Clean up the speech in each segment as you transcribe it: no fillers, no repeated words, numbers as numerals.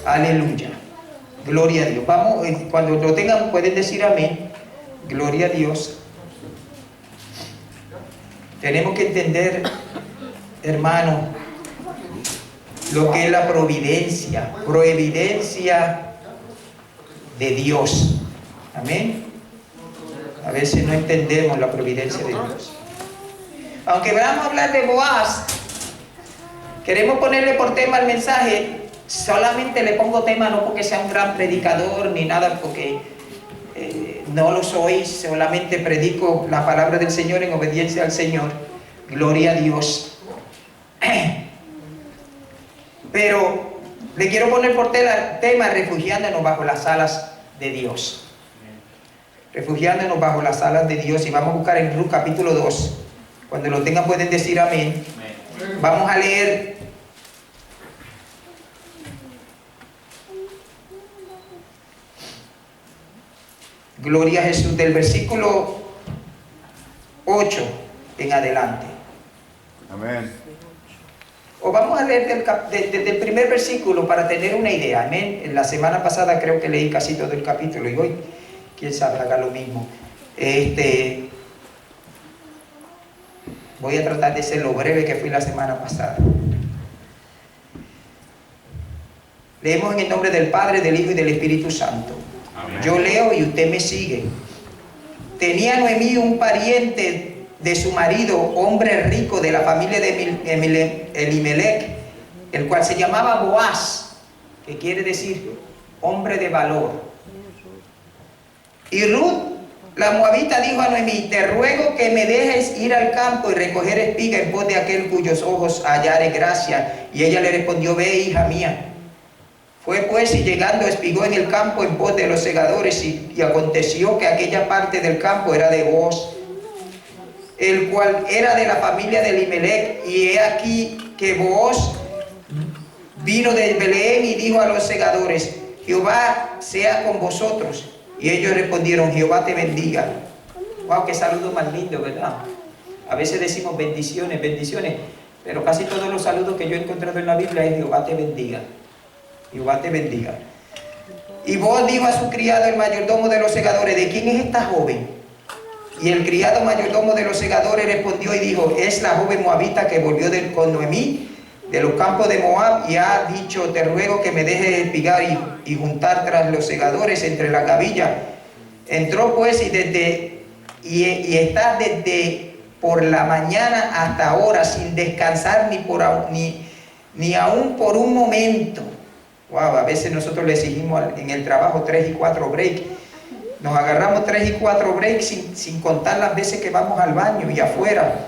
Aleluya. Gloria a Dios. Vamos, cuando lo tengan pueden decir amén. Gloria a Dios. Tenemos que entender, hermano, lo que es la providencia de Dios. Amén. A veces no entendemos la providencia de Dios. Aunque vamos a hablar de Boaz, queremos ponerle por tema al mensaje. Solamente le pongo tema no porque sea un gran predicador ni nada, porque no lo soy. Solamente predico la palabra del Señor en obediencia al Señor. Gloria a Dios. Pero le quiero poner por tema refugiándonos bajo las alas de Dios. Refugiándonos bajo las alas de Dios. Y vamos a buscar en Ruth capítulo 2. Cuando lo tengan pueden decir amén. Vamos a leer gloria a Jesús del versículo 8 en adelante. Amén. O vamos a leer desde el primer versículo para tener una idea. Amén. En la semana pasada creo que leí casi todo el capítulo y hoy, quién sabe, haga lo mismo. Voy a tratar de ser lo breve que fui la semana pasada. Leemos en el nombre del Padre, del Hijo y del Espíritu Santo. Amén. Yo leo y usted me sigue. Tenía Noemí un pariente de su marido, hombre rico de la familia de Elimelech, el cual se llamaba Boaz, que quiere decir hombre de valor. Y Ruth, la moabita, dijo a Noemí: te ruego que me dejes ir al campo y recoger espiga en pos de aquel cuyos ojos hallare gracia. Y ella le respondió: ve, hija mía. Fue pues, y llegando espigó en el campo en pos de los segadores, y aconteció que aquella parte del campo era de Booz, el cual era de la familia de Elimelech. Y he aquí que Booz vino de Belén y dijo a los segadores: Jehová sea con vosotros. Y ellos respondieron: Jehová te bendiga. Wow, qué saludo más lindo, ¿verdad? A veces decimos bendiciones, bendiciones, pero casi todos los saludos que yo he encontrado en la Biblia es Jehová te bendiga. Jehová te bendiga. Y Booz dijo a su criado, el mayordomo de los segadores: ¿de quién es esta joven? Y el criado mayordomo de los segadores respondió y dijo: es la joven moabita que volvió con Noemí de los campos de Moab, y ha dicho: te ruego que me dejes espigar y juntar tras los segadores entre la gavilla. Entró pues y está desde por la mañana hasta ahora sin descansar ni aún por un momento. Wow, a veces nosotros le exigimos en el trabajo 3 y 4 breaks. Nos agarramos 3 y 4 breaks sin contar las veces que vamos al baño y afuera.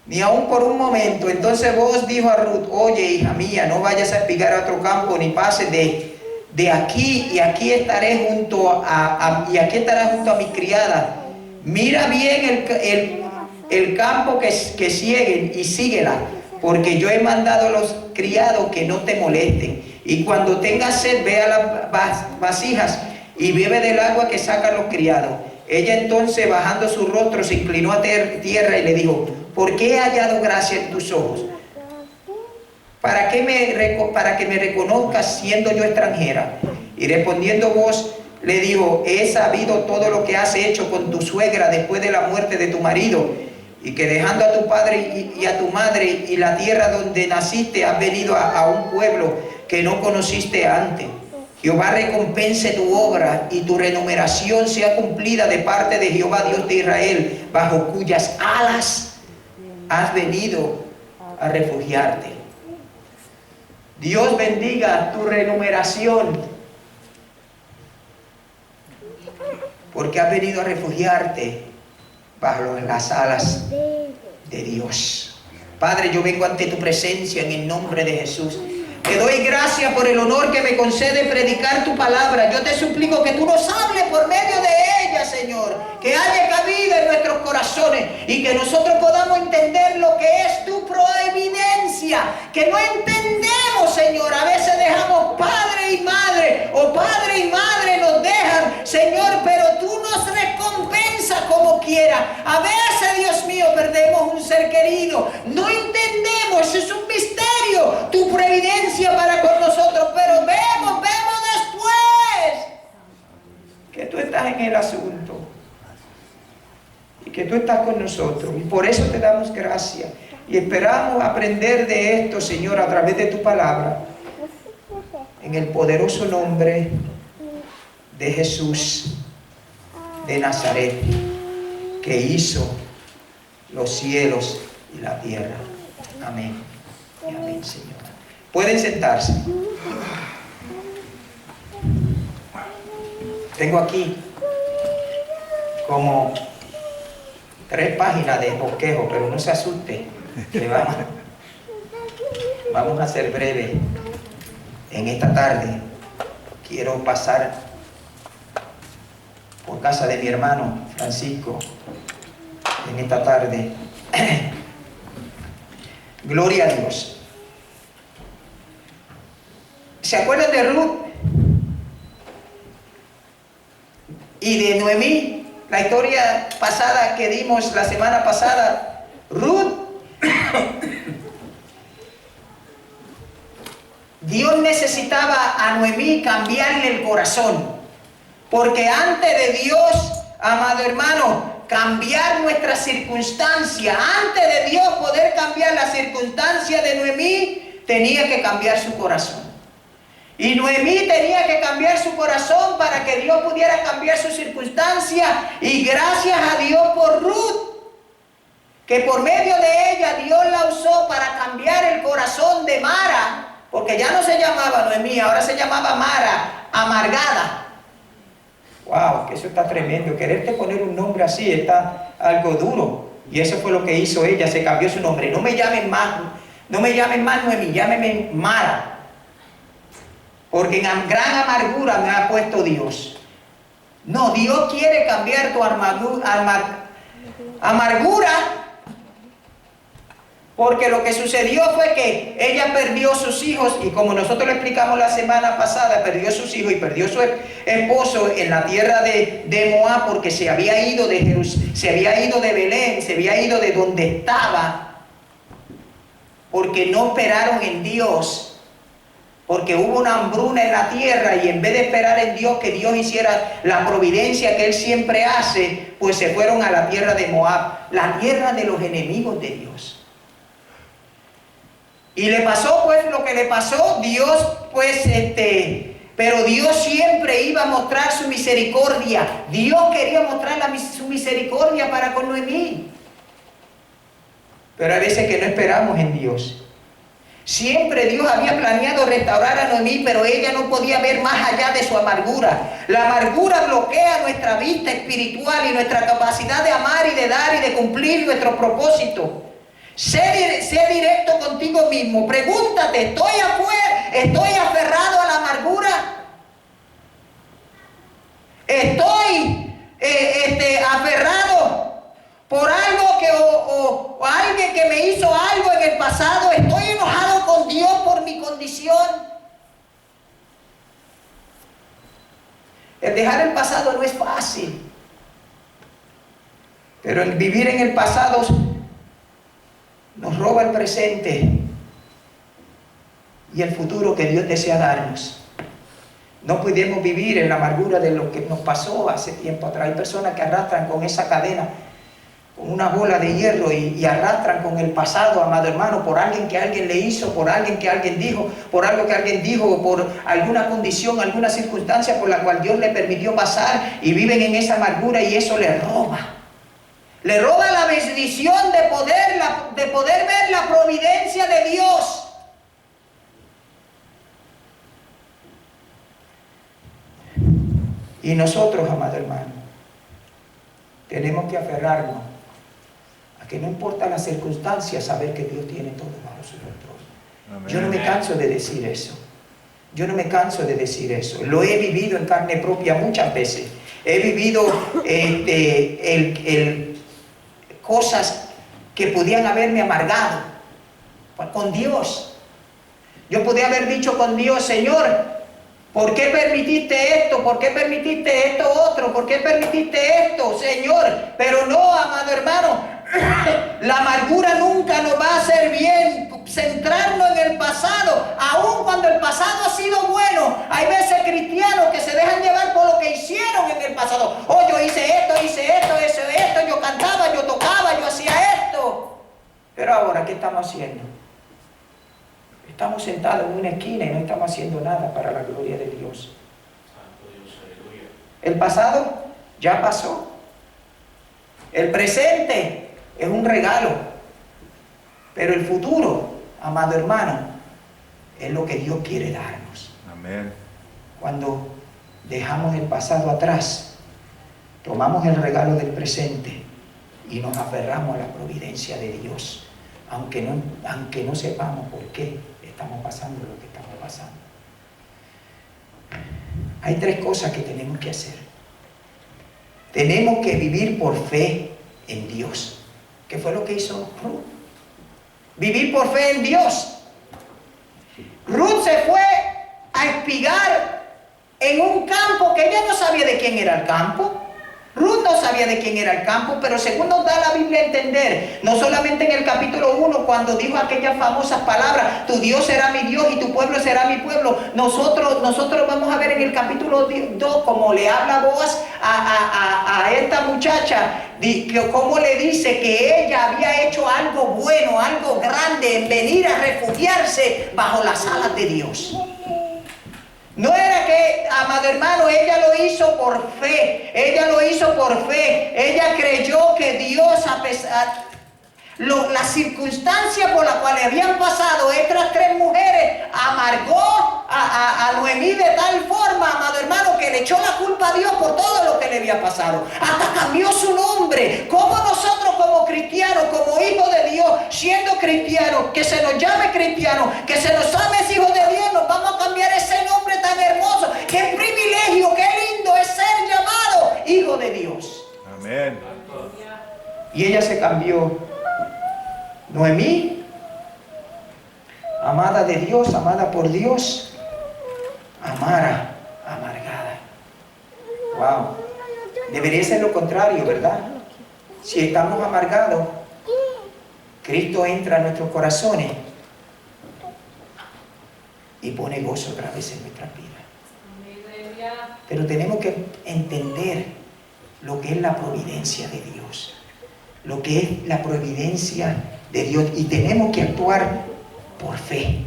Ni aún por un momento. Entonces Booz dijo a Ruth: oye, hija mía, no vayas a espigar a otro campo, ni pases de aquí, y aquí estaré junto a mi criada. Mira bien el campo que sieguen y síguela, porque yo he mandado a los criados que no te molesten. Y cuando tengas sed, ve a las vasijas y bebe del agua que sacan los criados. Ella entonces, bajando su rostro, se inclinó a tierra y le dijo: ¿por qué he hallado gracia en tus ojos? para que me reconozcas siendo yo extranjera. Y respondiendo vos, le dijo, he sabido todo lo que has hecho con tu suegra después de la muerte de tu marido, y que dejando a tu padre y a tu madre y la tierra donde naciste, has venido a un pueblo que no conociste antes. Jehová recompense tu obra y tu remuneración sea cumplida de parte de Jehová Dios de Israel, bajo cuyas alas has venido a refugiarte. Dios bendiga tu remuneración, porque has venido a refugiarte bajo las alas de Dios. Padre, yo vengo ante tu presencia en el nombre de Jesús. Te doy gracias por el honor que me concede predicar tu palabra. Yo te suplico que tú nos hables por medio de ella, Señor. Que haya cabida en nuestros corazones y que nosotros podamos entender lo que es tu providencia. Que no entendemos, Señor. A veces dejamos padre y madre, o padre y madre nos dejan, Señor, pero tú nos recompensas como quiera. A veces, Dios mío, perdemos un ser querido. No entendemos, eso es un misterio, tu providencia para con nosotros, pero vemos después que tú estás en el asunto y que tú estás con nosotros, y por eso te damos gracias y esperamos aprender de esto, Señor, a través de tu palabra, en el poderoso nombre de Jesús de Nazaret, que hizo los cielos y la tierra. Amén y amén, Señor. Pueden sentarse. Tengo aquí como 3 páginas de bosquejo, pero no se asuste, que vamos a ser breves. En esta tarde quiero pasar por casa de mi hermano Francisco. En esta tarde, gloria a Dios. ¿Se acuerdan de Ruth y de Noemí? La historia pasada que dimos la semana pasada. Ruth, Dios necesitaba a Noemí cambiarle el corazón, porque antes de Dios, amado hermano, cambiar nuestra circunstancia, antes de Dios poder cambiar la circunstancia de Noemí, tenía que cambiar su corazón. Y Noemí tenía que cambiar su corazón para que Dios pudiera cambiar su circunstancia. Y gracias a Dios por Ruth, que por medio de ella Dios la usó para cambiar el corazón de Mara, porque ya no se llamaba Noemí, ahora se llamaba Mara, amargada. Wow, que eso está tremendo. Quererte poner un nombre así está algo duro. Y eso fue lo que hizo ella, se cambió su nombre. No me llamen más Noemí, llámenme Mara. Porque en gran amargura me ha puesto Dios. No, Dios quiere cambiar tu amargura, porque lo que sucedió fue que ella perdió sus hijos, y como nosotros le explicamos la semana pasada, perdió sus hijos y perdió su esposo en la tierra de Moab, porque se había ido de Belén, se había ido de donde estaba, porque no esperaron en Dios. Porque hubo una hambruna en la tierra, y en vez de esperar en Dios que Dios hiciera la providencia que Él siempre hace, pues se fueron a la tierra de Moab, la tierra de los enemigos de Dios. Y le pasó pues lo que le pasó. Dios pues pero Dios siempre iba a mostrar su misericordia. Dios quería mostrar su misericordia para con Noemí. Pero hay veces que no esperamos en Dios. Siempre Dios había planeado restaurar a Noemí, pero ella no podía ver más allá de su amargura. La amargura bloquea nuestra vista espiritual y nuestra capacidad de amar y de dar y de cumplir nuestro propósito. Sé directo contigo mismo. Pregúntate, ¿estoy aferrado a la amargura? ¿Estoy aferrado por algo o alguien que me hizo algo en el pasado? ¿Estoy enojado con Dios por mi condición? El dejar el pasado no es fácil, pero el vivir en el pasado nos roba el presente y el futuro que Dios desea darnos. No podemos vivir en la amargura de lo que nos pasó hace tiempo atrás. Hay personas que arrastran con esa cadena, con una bola de hierro y arrastran con el pasado, amado hermano, por alguien que alguien le hizo, por alguien que alguien dijo, por algo que alguien dijo, por alguna condición, alguna circunstancia por la cual Dios le permitió pasar, y viven en esa amargura, y eso le roba. Le roba la bendición de poder ver la providencia de Dios. Y nosotros, amado hermano, tenemos que aferrarnos a que no importa las circunstancias, saber que Dios tiene todo bajo su control. Yo no me canso de decir eso. Yo no me canso de decir eso. Lo he vivido en carne propia muchas veces. He vivido cosas que podían haberme amargado con Dios. Yo podía haber dicho con Dios: Señor, ¿por qué permitiste esto? ¿Por qué permitiste esto otro? ¿Por qué permitiste esto, Señor? Pero no, amado hermano, la amargura nunca nos va a hacer bien. Centrarnos en el pasado, aun cuando el pasado ha sido bueno. Hay veces cristianos que se dejan llevar por lo que hicieron en el pasado. Oh, yo hice esto, yo cantaba, yo tocaba, yo hacía esto. Pero ahora, ¿qué estamos haciendo? Estamos sentados en una esquina y no estamos haciendo nada para la gloria de Dios. El pasado ya pasó. El presente es un regalo. Pero el futuro, amado hermano, es lo que Dios quiere darnos. Amén. Cuando dejamos el pasado atrás, tomamos el regalo del presente y nos aferramos a la providencia de Dios, aunque no sepamos por qué estamos pasando lo que estamos pasando. Hay tres cosas que tenemos que hacer. Tenemos que vivir por fe en Dios. ¿Qué fue lo que hizo Ruth? Vivir por fe en Dios. Ruth se fue a espigar en un campo que ella no sabía de quién era el campo. Ruth no sabía de quién era el campo, pero según nos da la Biblia a entender, no solamente en el capítulo 1, cuando dijo aquellas famosas palabras: tu Dios será mi Dios y tu pueblo será mi pueblo. Nosotros vamos a ver en el capítulo 2 como le habla Boaz a esta muchacha, cómo le dice que ella había hecho algo bueno, algo grande, en venir a refugiarse bajo las alas de Dios. No era que, amado hermano, ella lo hizo por fe. Ella lo hizo por fe. Ella creyó que Dios, a pesar las circunstancias por las cuales habían pasado estas tres mujeres, amargó a Noemí de tal forma, amado hermano, que le echó la culpa a Dios por todo lo que le había pasado. Hasta cambió su nombre. Como nosotros, como cristianos, como hijos de Dios, siendo cristianos, que se nos llame cristianos, que se nos llame hijos de Dios, nos vamos a cambiar ese nombre tan hermoso. Qué privilegio, qué lindo es ser llamado hijo de Dios. Amén. Y ella se cambió. Noemí, amada de Dios, amada por Dios, amargada. Wow. Debería ser lo contrario, ¿verdad? Si estamos amargados, Cristo entra a nuestros corazones y pone gozo otra vez en nuestras vidas. Pero tenemos que entender lo que es la providencia de Dios, lo que es la providencia de Dios, y tenemos que actuar por fe.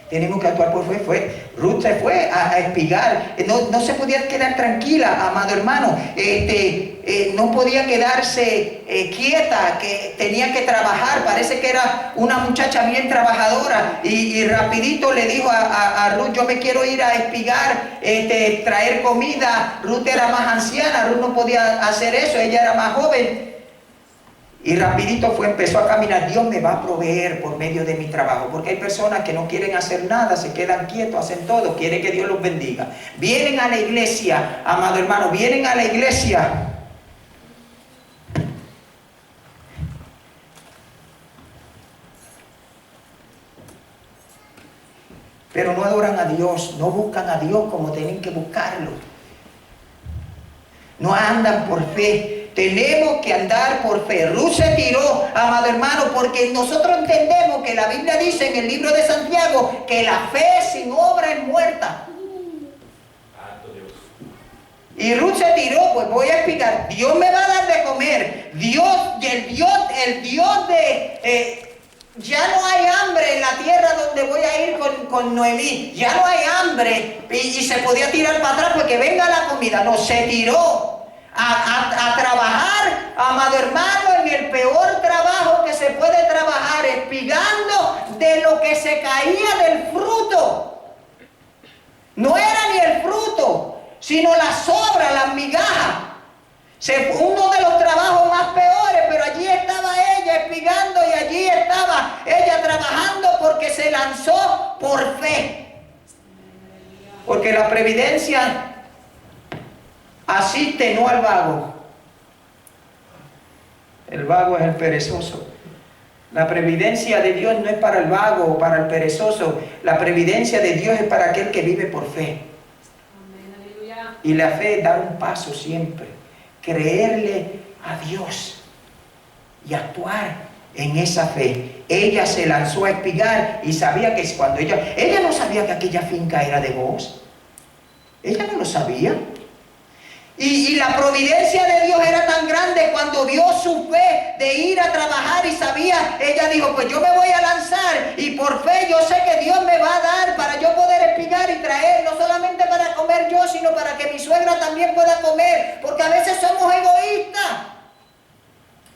Tenemos que actuar por fe. Ruth se fue a espigar. No se podía quedar tranquila, amado hermano. No podía quedarse quieta, que tenía que trabajar. Parece que era una muchacha bien trabajadora, y rapidito le dijo a Ruth: yo me quiero ir a espigar, traer comida. Ruth era más anciana, Ruth no podía hacer eso, ella era más joven. Y rapidito empezó a caminar. Dios me va a proveer por medio de mi trabajo. Porque hay personas que no quieren hacer nada, se quedan quietos, hacen todo, quieren que Dios los bendiga. Vienen a la iglesia, amado hermano, vienen a la iglesia. Pero no adoran a Dios, no buscan a Dios como tienen que buscarlo. No andan por fe. tenemos que andar por fe. Ruth se tiró, amado hermano, porque nosotros entendemos que la Biblia dice en el libro de Santiago que la fe sin obra es muerta. Y Ruth se tiró. Pues voy a explicar. Dios me va a dar de comer. El Dios de... ya no hay hambre en la tierra donde voy a ir con Noemí. Ya no hay hambre. Y se podía tirar para atrás porque venga la comida. No, se tiró a trabajar, amado hermano, en el peor trabajo que se puede trabajar, espigando de lo que se caía del fruto. No era ni el fruto, sino las sobras, las migajas. Uno de los trabajos más peores, pero allí estaba ella espigando y allí estaba ella trabajando porque se lanzó por fe. Porque la previdencia asiste no al vago. El vago es el perezoso. La previdencia de Dios no es para el vago o para el perezoso. La previdencia de Dios es para aquel que vive por fe. Y la fe es dar un paso siempre. Creerle a Dios y actuar en esa fe. Ella se lanzó a espigar y sabía que cuando ella no sabía que aquella finca era de Booz. Ella no lo sabía. Y la providencia de Dios era tan grande cuando vio su fe de ir a trabajar y sabía, ella dijo, pues yo me voy a lanzar y por fe yo sé que Dios me va a dar para yo poder espigar y traer, no solamente para comer yo, sino para que mi suegra también pueda comer, porque a veces somos egoístas.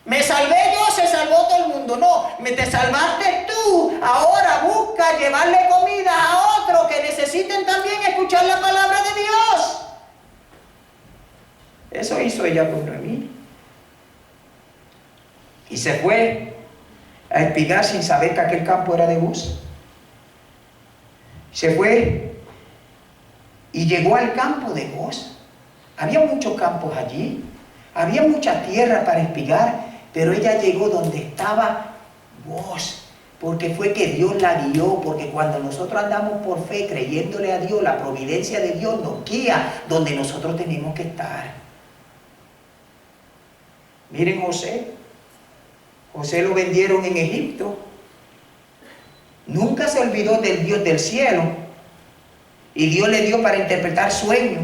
Me salvé yo, se salvó todo el mundo. No, te salvaste tú. Ahora busca llevarle comida a otros que necesiten también escuchar la palabra de Dios. Eso hizo ella con Noemí. Y se fue a espigar sin saber que aquel campo era de Booz. Se fue y llegó al campo de Booz. Había muchos campos allí. Había mucha tierra para espigar. Pero ella llegó donde estaba Booz. Porque fue que Dios la guió. Porque cuando nosotros andamos por fe creyéndole a Dios, la providencia de Dios nos guía donde nosotros tenemos que estar. Miren José. José lo vendieron en Egipto. Nunca se olvidó del Dios del cielo. Y Dios le dio para interpretar sueños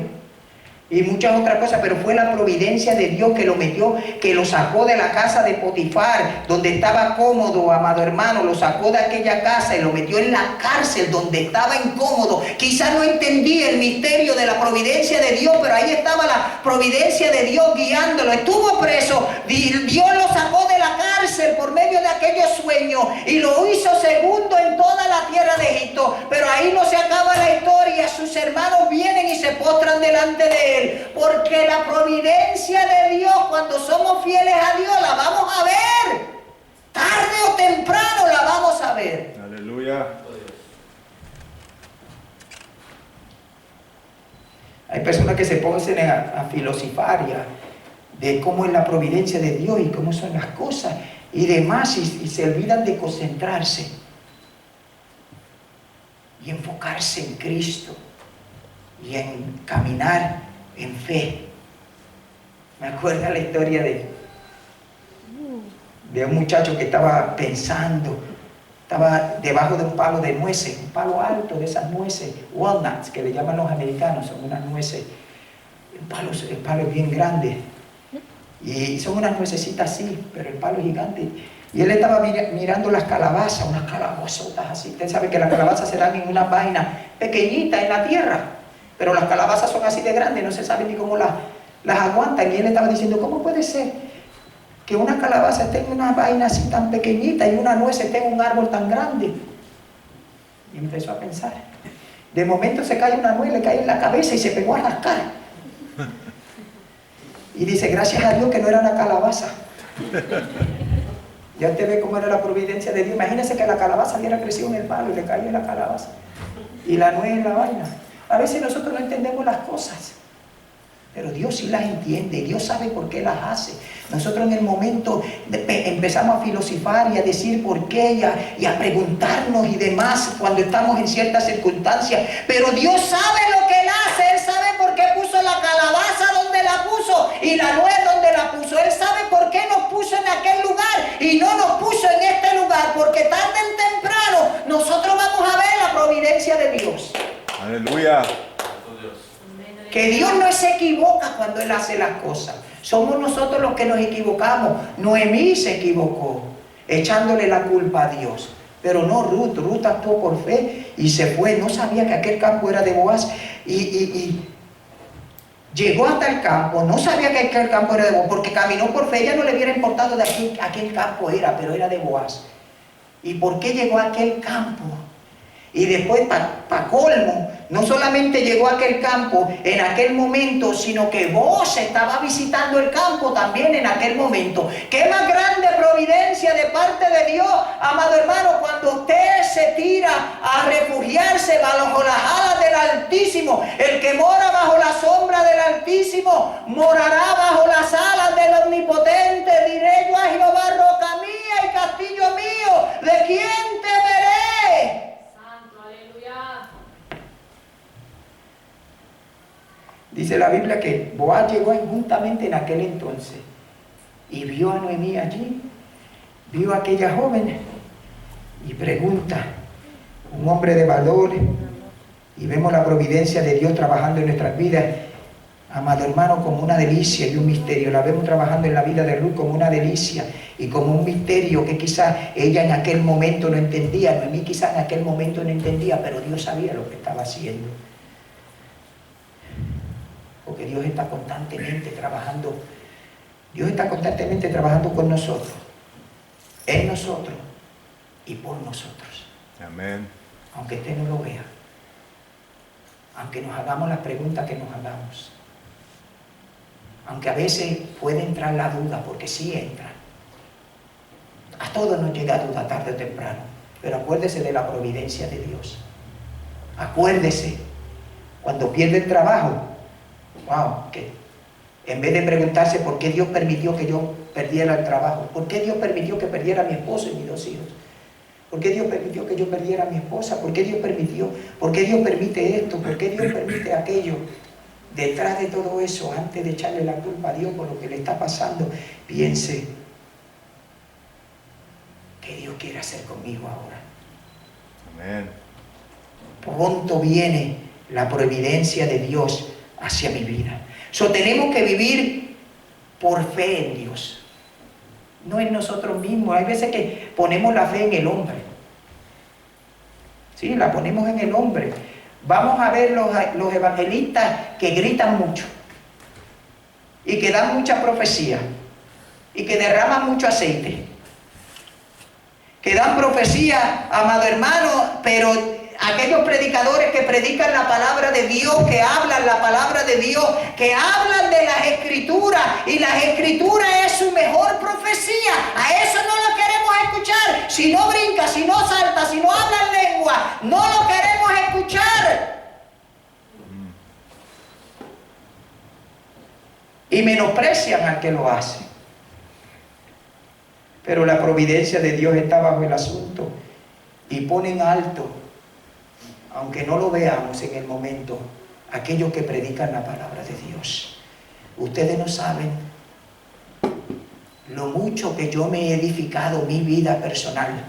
y muchas otras cosas, pero fue la providencia de Dios que lo metió, que lo sacó de la casa de Potifar, donde estaba cómodo, amado hermano, lo sacó de aquella casa y lo metió en la cárcel donde estaba incómodo. Quizás no entendía el misterio de la providencia de Dios, pero ahí estaba la providencia de Dios guiándolo. Estuvo preso, Dios lo sacó de la cárcel por medio de aquellos sueños y lo hizo segundo en toda la tierra de Egipto. Pero ahí no se acaba la historia. Sus hermanos vienen y se postran delante de él. Porque la providencia de Dios, cuando somos fieles a Dios, la vamos a ver. Tarde o temprano la vamos a ver. Aleluya. Hay personas que se ponen a filosofar de cómo es la providencia de Dios y cómo son las cosas y demás, y se olvidan de concentrarse y enfocarse en Cristo y en caminar en fe. Me acuerdo la historia de un muchacho que estaba pensando, estaba debajo de un palo de nueces, un palo alto de esas nueces, walnuts, que le llaman los americanos, son unas nueces, el palo es bien grande, y son unas nuecesitas así, pero el palo es gigante. Y él estaba mirando las calabazas, unas calabazotas así. Usted sabe que las calabazas se dan en una vaina pequeñita en la tierra, pero las calabazas son así de grandes, no se sabe ni cómo las aguantan. Y él estaba diciendo, ¿cómo puede ser que una calabaza esté en una vaina así tan pequeñita y una nuez esté en un árbol tan grande? Y empezó a pensar. De momento se cae una nuez, le cae en la cabeza y se pegó a rascar. Y dice, gracias a Dios que no era una calabaza. Ya usted ve cómo era la providencia de Dios. Imagínese que la calabaza hubiera crecido en el palo y le caía en la calabaza. Y la nuez en la vaina. A veces nosotros no entendemos las cosas, pero Dios sí las entiende. Dios sabe por qué las hace. Nosotros en el momento empezamos a filosofar y a decir por qué y a preguntarnos y demás cuando estamos en ciertas circunstancias. Pero Dios sabe lo que Él hace. Él sabe por qué puso la calabaza donde la puso. y la no es donde la puso. Él sabe por qué nos puso en aquel lugar y no nos puso en este lugar, porque tarde o temprano nosotros vamos a ver la providencia de Dios. Aleluya. Que Dios no se equivoca cuando Él hace las cosas. Somos nosotros los que nos equivocamos. Noemí se equivocó, echándole la culpa a Dios. Pero no Ruth. Ruth actuó por fe y se fue. No sabía que aquel campo era de Boaz. Y llegó hasta el campo. No sabía que aquel campo era de Boaz, porque caminó por fe. Ella no le hubiera importado de aquel campo era, pero era de Boaz. ¿Y por qué llegó a aquel campo? Y después, para colmo, no solamente llegó a aquel campo en aquel momento, sino que Boaz estaba visitando el campo también en aquel momento. ¡Qué más grande providencia de parte de Dios, amado hermano! Cuando usted se tira a refugiarse bajo las alas del Altísimo, el que mora bajo la sombra del Altísimo morará bajo las alas del Omnipotente. Diré yo a Jehová, roca mía y castillo mío, ¿de quién temeré? Dice la Biblia que Boaz llegó juntamente en aquel entonces y vio a Noemí allí, vio a aquella joven y pregunta, un hombre de valor, y vemos la providencia de Dios trabajando en nuestras vidas, amado hermano, como una delicia y un misterio. La vemos trabajando en la vida de Ruth como una delicia y como un misterio que quizás ella en aquel momento no entendía. Noemí quizás en aquel momento no entendía, pero Dios sabía lo que estaba haciendo. Porque Dios está constantemente trabajando. Dios está constantemente trabajando con nosotros, en nosotros y por nosotros. Amén. Aunque usted no lo vea, aunque nos hagamos las preguntas que nos hagamos, aunque a veces puede entrar la duda, porque sí entra. A todos nos llega duda tarde o temprano, pero acuérdese de la providencia de Dios. Acuérdese, cuando pierde el trabajo, wow, que en vez de preguntarse por qué Dios permitió que yo perdiera el trabajo, por qué Dios permitió que perdiera a mi esposo y mis 2 hijos, por qué Dios permitió que yo perdiera a mi esposa, por qué Dios permitió, por qué Dios permite esto, por qué Dios permite aquello. Detrás de todo eso, antes de echarle la culpa a Dios por lo que le está pasando, piense, ¿qué Dios quiere hacer conmigo ahora? Amén. Pronto viene la providencia de Dios hacia mi vida. Tenemos que vivir por fe en Dios, no en nosotros mismos. Hay veces que ponemos la fe en el hombre. Sí, la ponemos en el hombre. Vamos a ver los evangelistas que gritan mucho y que dan mucha profecía y que derraman mucho aceite, que dan profecía, amado hermano, pero aquellos predicadores que predican la palabra de Dios, que hablan la palabra de Dios, que hablan de las escrituras, y las escrituras es su mejor profecía. A eso no lo queremos escuchar. Si no brinca, si no salta, si no habla en lengua, no lo queremos escuchar. Y menosprecian al que lo hace. Pero la providencia de Dios está bajo el asunto y ponen alto, aunque no lo veamos en el momento, aquellos que predican la palabra de Dios. Ustedes no saben lo mucho que yo me he edificado mi vida personal.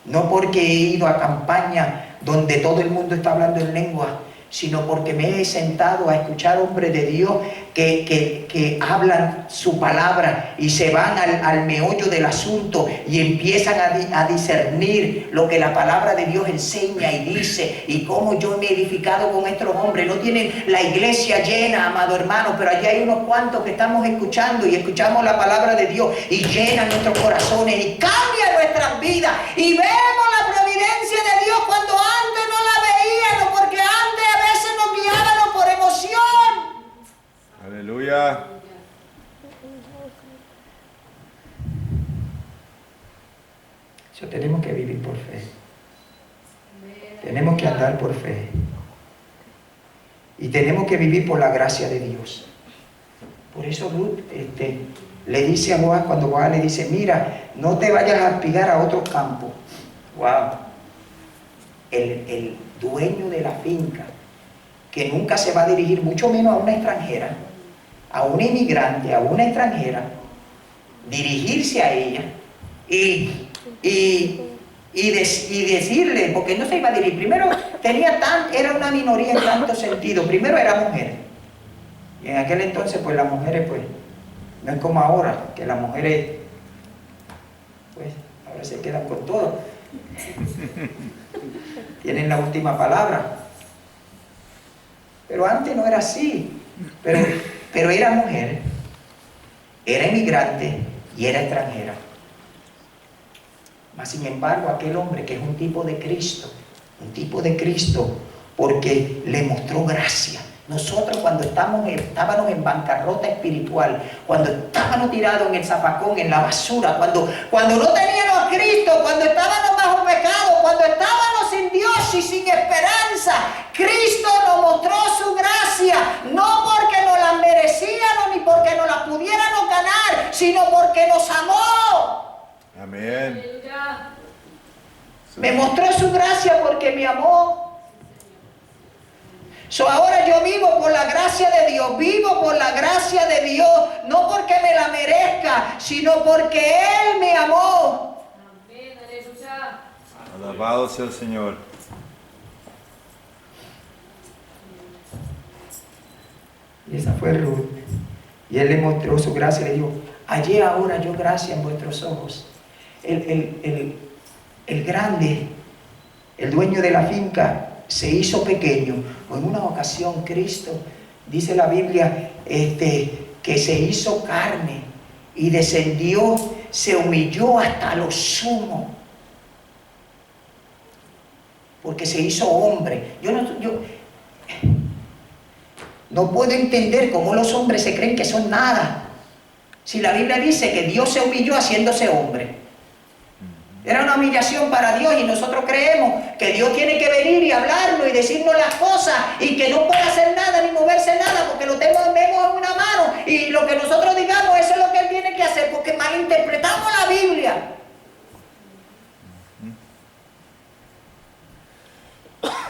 No porque he ido a campaña donde todo el mundo está hablando en lengua, sino porque me he sentado a escuchar hombres de Dios que hablan su palabra y se van al meollo del asunto y empiezan a discernir lo que la palabra de Dios enseña y dice, y cómo yo me he edificado con estos hombres. No tienen la iglesia llena, amado hermano, pero allí hay unos cuantos que estamos escuchando y escuchamos la palabra de Dios y llenan nuestros corazones y cambia nuestras vidas, y vemos la providencia de Dios cuando antes no la veíamos, porque antes a veces nos guiábamos por emoción. Aleluya. Tenemos que vivir por fe. Tenemos que andar por fe. Y tenemos que vivir por la gracia de Dios. Por eso Ruth le dice a Boaz, cuando Boaz le dice, mira, no te vayas a espigar a otro campo. Wow. El dueño de la finca, que nunca se va a dirigir, mucho menos a una extranjera, a una inmigrante, a una extranjera, dirigirse a ella y decirle, porque no se iba a dirigir, primero era una minoría en tanto sentido, primero era mujer, y en aquel entonces pues las mujeres pues, no es como ahora, que las mujeres pues ahora se quedan con todo, tienen la última palabra, pero antes no era así, pero era mujer, era inmigrante y era extranjera. Mas sin embargo, aquel hombre que es un tipo de Cristo, porque le mostró gracia. Nosotros cuando estábamos en bancarrota espiritual, cuando estábamos tirados en el zafacón, en la basura, cuando no teníamos a Cristo, cuando estábamos bajo pecado, cuando estábamos sin Dios y sin esperanza, Cristo nos mostró su gracia, no porque nos la merecíamos ni porque nos la pudiéramos ganar, sino porque nos amó. Amén. Me mostró su gracia porque me amó. Ahora yo vivo por la gracia de Dios, vivo por la gracia de Dios, no porque me la merezca, sino porque Él me amó. Amén, aleluya. Alabado sea el Señor. Y esa fue Ruth. Y Él le mostró su gracia y le dijo, hallé ahora yo gracia en vuestros ojos. El grande, el dueño de la finca, se hizo pequeño. En una ocasión Cristo, dice la Biblia, que se hizo carne y descendió, se humilló hasta lo sumo, porque se hizo hombre. Yo no puedo entender cómo los hombres se creen que son nada, si la Biblia dice que Dios se humilló haciéndose hombre. Era una humillación para Dios y nosotros creemos que Dios tiene que venir y hablarnos y decirnos las cosas y que no puede hacer nada ni moverse nada porque lo vemos en una mano y lo que nosotros digamos eso es lo que Él tiene que hacer porque malinterpretamos la Biblia.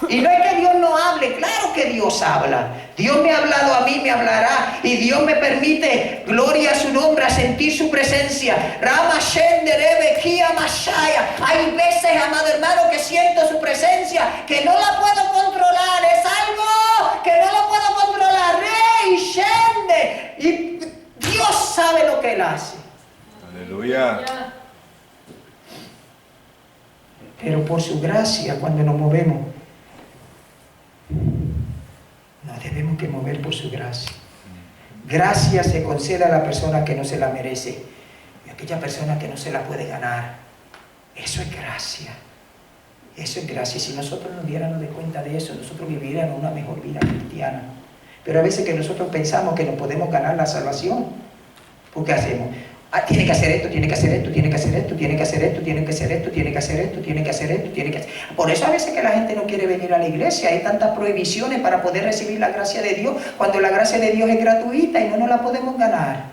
Y no es que Dios no hable, claro que Dios habla. Dios me ha hablado a mí, me hablará. Y Dios me permite, gloria a su nombre, a sentir su presencia. Rama Shenderebe Kia Mashaya. Hay veces, amado hermano, que siento su presencia, que no la puedo controlar. Es algo que no lo puedo controlar. Rey Shende. Y Dios sabe lo que Él hace. Aleluya. Pero por su gracia, cuando nos movemos, nos debemos que mover por su gracia. Gracia se concede a la persona que no se la merece y a aquella persona que no se la puede ganar. Eso es gracia. Eso es gracia. Si nosotros nos diéramos de cuenta de eso, nosotros viviríamos una mejor vida cristiana. Pero a veces que nosotros pensamos que nos podemos ganar la salvación. ¿Por qué hacemos? Tiene que hacer esto, tiene que hacer esto, tiene que hacer esto, tiene que hacer esto, tiene que hacer esto, tiene que hacer esto, tiene que hacer esto, tiene que hacer. Por eso a veces que la gente no quiere venir a la iglesia, hay tantas prohibiciones para poder recibir la gracia de Dios, cuando la gracia de Dios es gratuita y no nos la podemos ganar.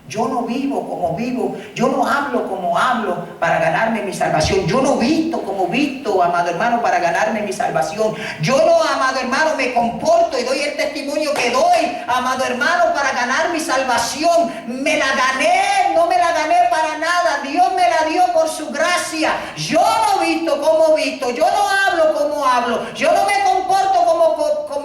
Yo no vivo como vivo, yo no hablo como hablo para ganarme mi salvación, yo no visto como visto, amado hermano, para ganarme mi salvación, yo no, amado hermano, me comporto y doy el testimonio que doy, amado hermano, para ganar mi salvación. Me la gané, no me la gané para nada, Dios me la dio por su gracia. Yo no visto como visto, yo no hablo como hablo, yo no me comporto como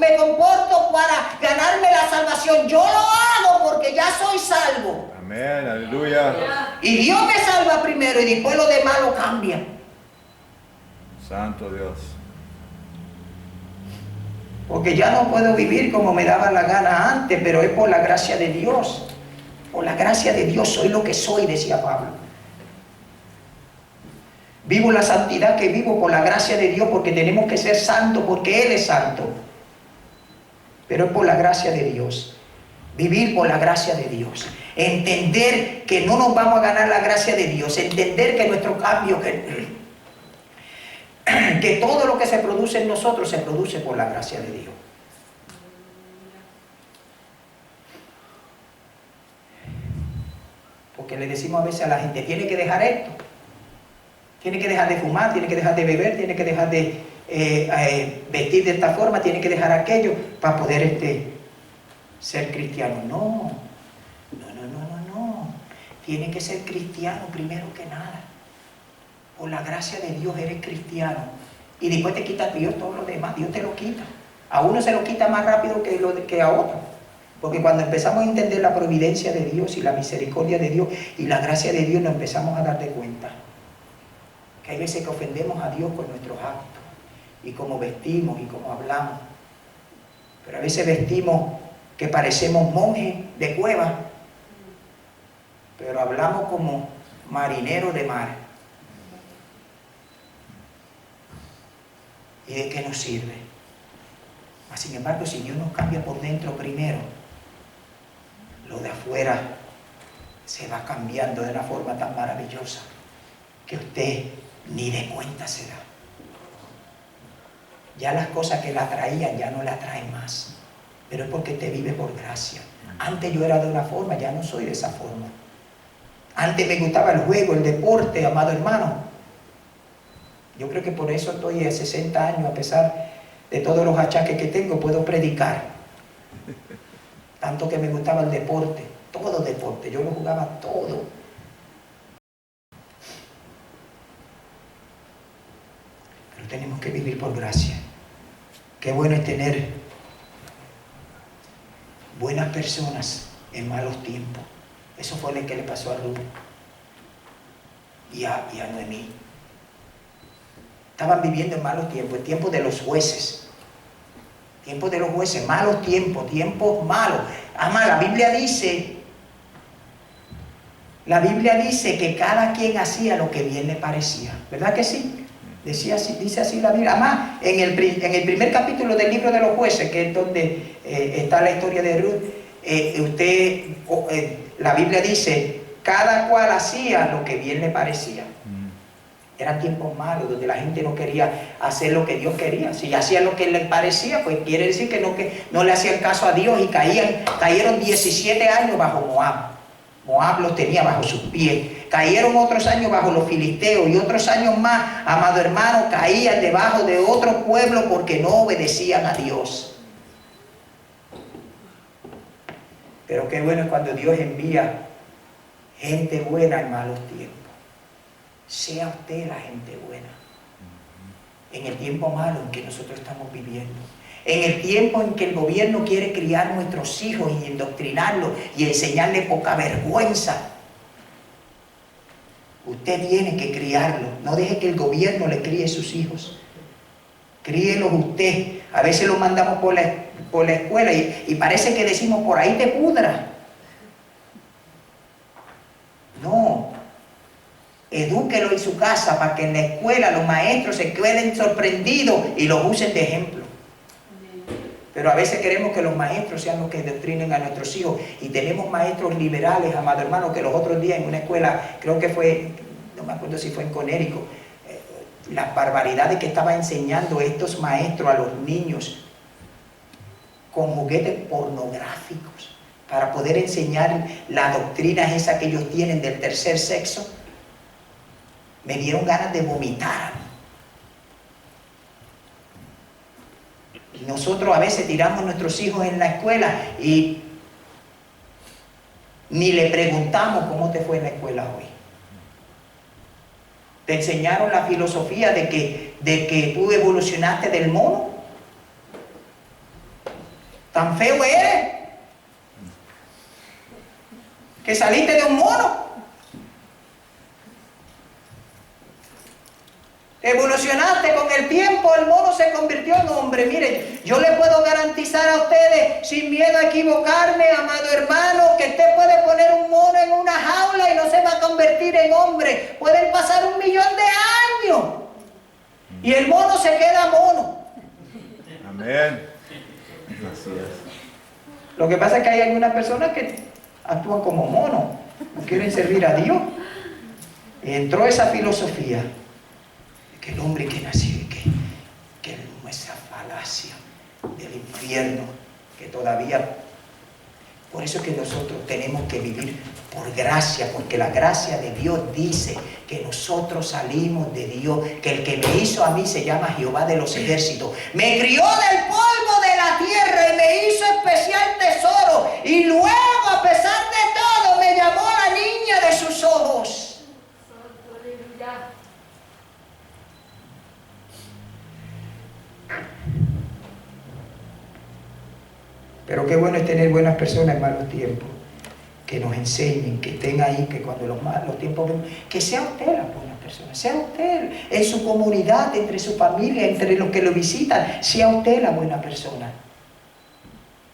me comporto para ganarme la salvación, yo lo hago porque ya soy salvo. Amén, aleluya. Y Dios me salva primero y después lo demás lo cambia. Santo Dios. Porque ya no puedo vivir como me daba la gana antes, pero es por la gracia de Dios. Por la gracia de Dios soy lo que soy, decía Pablo. Vivo la santidad que vivo por la gracia de Dios, porque tenemos que ser santos, porque Él es santo. Pero es por la gracia de Dios. Vivir por la gracia de Dios. Entender que no nos vamos a ganar la gracia de Dios. Entender que nuestro cambio, que todo lo que se produce en nosotros se produce por la gracia de Dios. Porque le decimos a veces a la gente, tiene que dejar esto. Tiene que dejar de fumar, tiene que dejar de beber, tiene que dejar de vestir de esta forma, tiene que dejar aquello para poder ser cristiano. No. Tiene que ser cristiano primero que nada. Por la gracia de Dios eres cristiano. Y después te quita Dios todo lo demás. Dios te lo quita. A uno se lo quita más rápido que a otro. Porque cuando empezamos a entender la providencia de Dios y la misericordia de Dios y la gracia de Dios, nos empezamos a dar de cuenta que hay veces que ofendemos a Dios con nuestros actos y cómo vestimos y cómo hablamos. Pero a veces vestimos que parecemos monjes de cueva, pero hablamos como marineros de mar. ¿Y de qué nos sirve? Mas, sin embargo, si Dios nos cambia por dentro primero, lo de afuera se va cambiando de una forma tan maravillosa que usted ni de cuenta se da. Ya las cosas que la atraían ya no la atraen más, pero es porque te vive por gracia. Antes yo era de una forma, ya no soy de esa forma. Antes me gustaba el juego, el deporte, amado hermano. Yo creo que por eso estoy a 60 años, a pesar de todos los achaques que tengo, puedo predicar. Tanto que me gustaba el deporte, todo deporte, yo lo jugaba todo. Pero tenemos que vivir por gracia. Qué bueno es tener buenas personas en malos tiempos. Eso fue lo que le pasó a Ruth y a Noemí. Estaban viviendo en malos tiempos, el tiempo de los jueces. Tiempos de los jueces, malos tiempos, tiempos malos. Ama, la Biblia dice que cada quien hacía lo que bien le parecía. ¿Verdad que sí? Dice así la Biblia. Además, en el primer capítulo del libro de los jueces, que es donde está la historia de Ruth, la Biblia dice, cada cual hacía lo que bien le parecía. Eran tiempos malos, donde la gente no quería hacer lo que Dios quería. Si hacían lo que les parecía, pues quiere decir que no le hacían caso a Dios y cayeron 17 años bajo Moab. Moab los tenía bajo sus pies. Cayeron otros años bajo los filisteos y otros años más, amado hermano, caían debajo de otros pueblos porque no obedecían a Dios. Pero qué bueno es cuando Dios envía gente buena en malos tiempos. Sea usted la gente buena. En el tiempo malo en que nosotros estamos viviendo. En el tiempo en que el gobierno quiere criar nuestros hijos y indoctrinarlos y enseñarles poca vergüenza. Usted tiene que criarlos. No deje que el gobierno le críe sus hijos. Críelos usted. A veces los mandamos por la escuela y parece que decimos, por ahí te pudra. No. Edúquelo en su casa para que en la escuela los maestros se queden sorprendidos y los usen de ejemplo. Pero a veces queremos que los maestros sean los que doctrinen a nuestros hijos y tenemos maestros liberales, amado hermano, que los otros días en una escuela, creo que fue, no me acuerdo si fue en Conérico, las barbaridades que estaban enseñando estos maestros a los niños con juguetes pornográficos para poder enseñar la doctrina esa que ellos tienen del tercer sexo. Me dieron ganas de vomitar. Y nosotros a veces tiramos a nuestros hijos en la escuela y ni le preguntamos cómo te fue en la escuela hoy. ¿Te enseñaron la filosofía de que tú evolucionaste del mono? ¿Tan feo eres? ¿Que saliste de un mono? Evolucionaste con el tiempo, el mono se convirtió en hombre. Miren, yo le puedo garantizar a ustedes, sin miedo a equivocarme, amado hermano, que usted puede poner un mono en una jaula y no se va a convertir en hombre. Pueden pasar 1.000.000 de años y el mono se queda mono. Amén. Así es. Lo que pasa es que hay algunas personas que actúan como monos, no quieren servir a Dios. Y entró esa filosofía que el hombre que nació y que nuestra falacia del infierno, que todavía, por eso es que nosotros tenemos que vivir por gracia, porque la gracia de Dios dice que nosotros salimos de Dios, que el que me hizo a mí se llama Jehová de los ejércitos, me crió del polvo de la tierra y me hizo especial tesoro Y luego, a pesar de todo, me llamó la niña de sus ojos. Santo, aleluya. Pero qué bueno es tener buenas personas en malos tiempos, que nos enseñen, que estén ahí, que cuando los tiempos vengan, que sea usted la buena persona, sea usted en su comunidad, entre su familia, entre los que lo visitan, sea usted la buena persona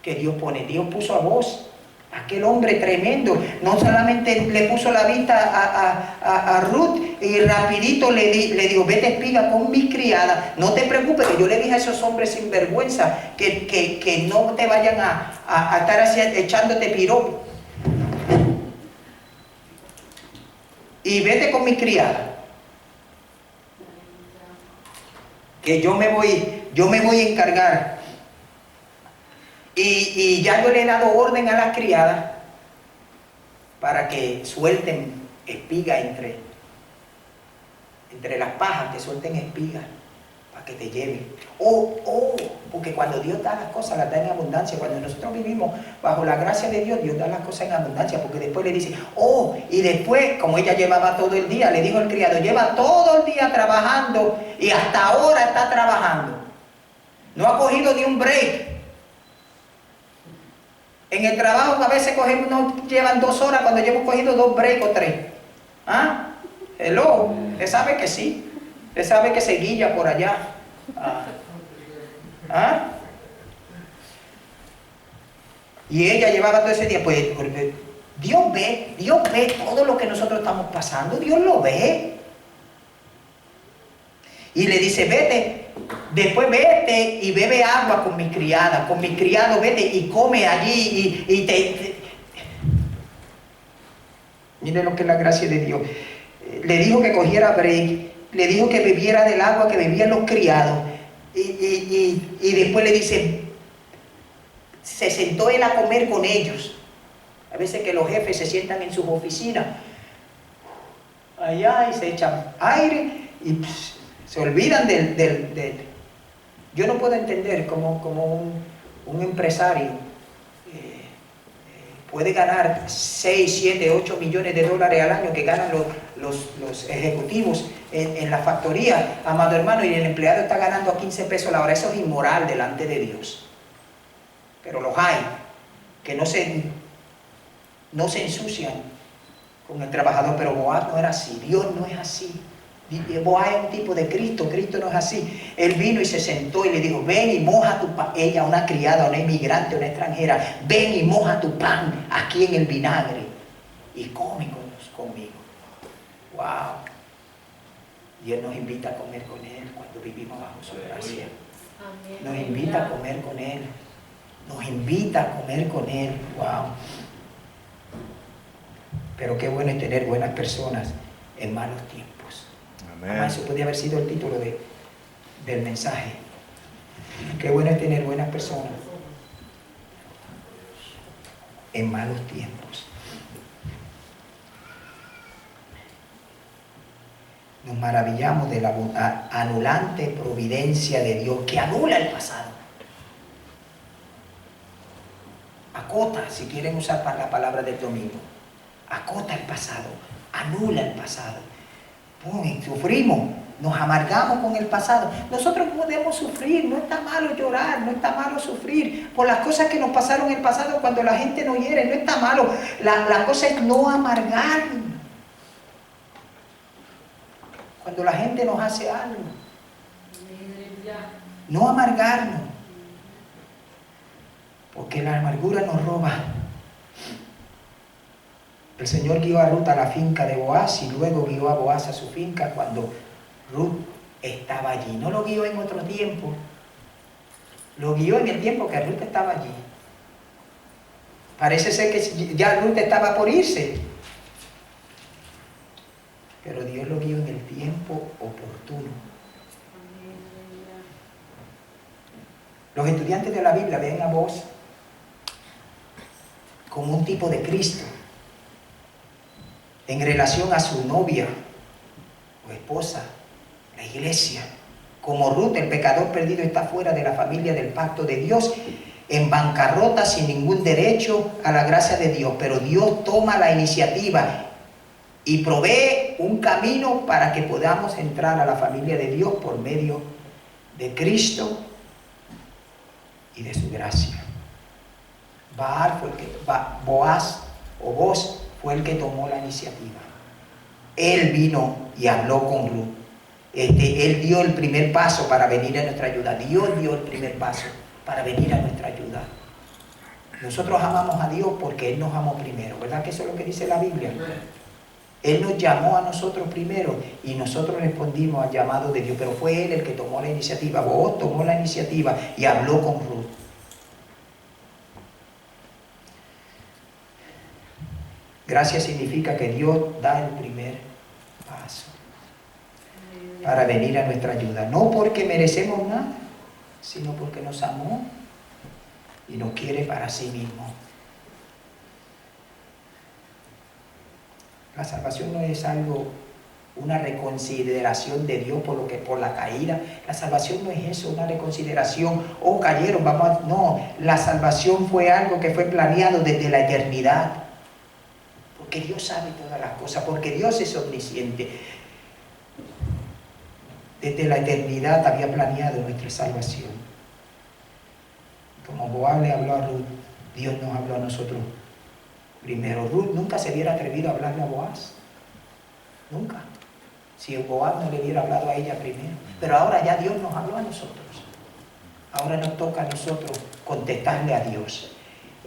que Dios pone. Dios puso a vos, aquel hombre tremendo, no solamente le puso la vista a Ruth y rapidito le dijo, vete espiga con mis criadas, no te preocupes, que yo le dije a esos hombres sin vergüenza que no te vayan a estar así echándote piropo. Y vete con mis criadas, que yo me voy a encargar. Y ya yo le he dado orden a las criadas para que suelten espiga entre las pajas, que suelten espigas para que te lleven. Porque cuando Dios da las cosas, las da en abundancia. Cuando nosotros vivimos bajo la gracia de Dios, Dios da las cosas en abundancia, porque después le dice, y después, como ella llevaba todo el día, le dijo el criado, lleva todo el día trabajando y hasta ahora está trabajando. No ha cogido ni un break. En el trabajo a veces nos llevan 2 horas cuando yo hemos cogido 2 breaks o 3. ¿Ah? Hello. Usted sabe que sí. Usted sabe que se guilla por allá. Y ella llevaba todo ese día. Pues Dios ve todo lo que nosotros estamos pasando. Dios lo ve. Y le dice, vete. Después vete y bebe agua con mis criadas, con mis criados vete y come allí Mire lo que es la gracia de Dios. Le dijo que cogiera break, le dijo que bebiera del agua que bebían los criados y después le dice, se sentó él a comer con ellos. A veces que los jefes se sientan en sus oficinas allá y se echan aire y se olvidan del. Yo no puedo entender cómo un empresario puede ganar 6, 7, 8 millones de dólares al año que ganan los ejecutivos en la factoría, amado hermano, y el empleado está ganando a 15 pesos la hora. Eso es inmoral delante de Dios. Pero los hay que no se ensucian con el trabajador, pero Boaz no era así. Dios no es así. Boaz es un tipo de Cristo. Cristo no es así. Él vino y se sentó y le dijo, ven y moja tu pan. Ella, una criada, una inmigrante, una extranjera, ven y moja tu pan aquí en el vinagre y come conmigo. Wow. Dios nos invita a comer con Él cuando vivimos bajo su gracia. Nos invita a comer con Él. Nos invita a comer con Él. Wow. Pero qué bueno es tener buenas personas en malos tiempos. Amén. Eso podría haber sido el título del mensaje. Qué bueno es tener buenas personas en malos tiempos. Nos maravillamos de la anulante providencia de Dios que anula el pasado. Acota, si quieren usar la palabra del domingo, acota el pasado, anula el pasado. Sufrimos, nos amargamos con el pasado. Nosotros podemos sufrir, no está malo llorar, no está malo sufrir por las cosas que nos pasaron en el pasado cuando la gente nos hiere, no está malo. La cosa es no amargar cuando la gente nos hace algo. No amargarnos, porque la amargura nos roba. El Señor guió a Ruth a la finca de Boaz y luego guió a Boaz a su finca cuando Ruth estaba allí. No lo guió en otro tiempo, lo guió en el tiempo que Ruth estaba allí. Parece ser que ya Ruth estaba por irse, pero Dios lo guió en el tiempo oportuno. Los estudiantes de la Biblia ven a Boaz como un tipo de Cristo en relación a su novia o esposa, la iglesia. Como Ruth, el pecador perdido, está fuera de la familia del pacto de Dios. en bancarrota, sin ningún derecho a la gracia de Dios, pero Dios toma la iniciativa y provee un camino para que podamos entrar a la familia de Dios por medio de Cristo y de su gracia. Boaz fue el que tomó la iniciativa. Él vino y habló con Ruth. Él dio el primer paso para venir a nuestra ayuda. Dios dio el primer paso para venir a nuestra ayuda. Nosotros amamos a Dios porque Él nos amó primero. ¿Verdad que eso es lo que dice la Biblia? Él nos llamó a nosotros primero y nosotros respondimos al llamado de Dios. Pero fue Él el que tomó la iniciativa. Boaz tomó la iniciativa y habló con Ruth. Gracia significa que Dios da el primer paso para venir a nuestra ayuda. No porque merecemos nada, sino porque nos amó y nos quiere para sí mismo. La salvación no es algo, una reconsideración de Dios por la caída. La salvación no es eso, una reconsideración. Oh, cayeron, no, la salvación fue algo que fue planeado desde la eternidad. Porque Dios sabe todas las cosas, porque Dios es omnisciente. Desde la eternidad había planeado nuestra salvación. Como Boaz le habló a Ruth, Dios nos habló a nosotros primero. Ruth nunca se hubiera atrevido a hablarle a Boaz. Nunca. Si Boaz no le hubiera hablado a ella primero. Pero ahora ya Dios nos habló a nosotros. Ahora nos toca a nosotros contestarle a Dios.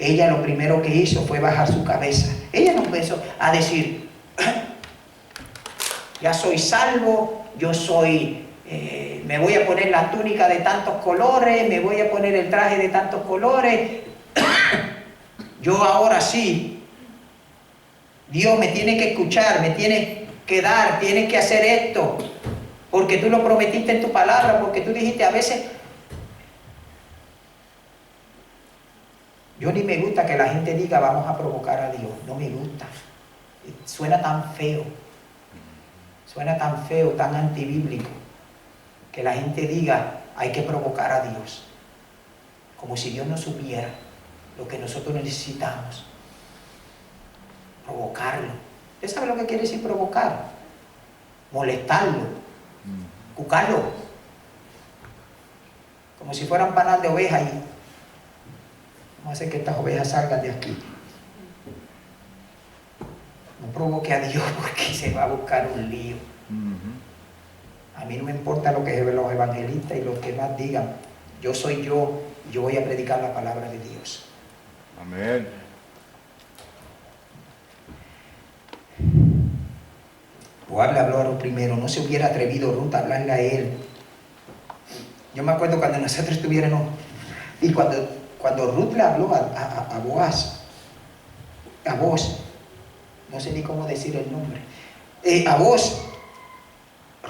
Ella lo primero que hizo fue bajar su cabeza. Ella no empezó a decir, ya soy salvo, yo soy, me voy a poner la túnica de tantos colores, me voy a poner el traje de tantos colores. Yo ahora sí, Dios me tiene que escuchar, me tiene que dar, tiene que hacer esto, porque tú lo prometiste en tu palabra, porque tú dijiste a veces. Yo ni me gusta que la gente diga vamos a provocar a Dios, no me gusta. Suena tan feo, tan antibíblico, que la gente diga hay que provocar a Dios, como si Dios no supiera lo que nosotros necesitamos. Provocarlo. ¿Usted sabe lo que quiere decir provocar? Molestarlo, cucarlo, como si fueran panas de oveja y vamos a hacer que estas ovejas salgan de aquí. No provoque a Dios porque se va a buscar un lío. A mí no me importa lo que los evangelistas y los que más digan. Yo soy yo y yo voy a predicar la palabra de Dios. Amén. Boaz le habló a Ruth primero. No se hubiera atrevido Ruth a hablarle a él. Yo me acuerdo cuando nosotros estuviéramos y cuando Ruth le habló a Boaz, no sé ni cómo decir el nombre, a Boaz,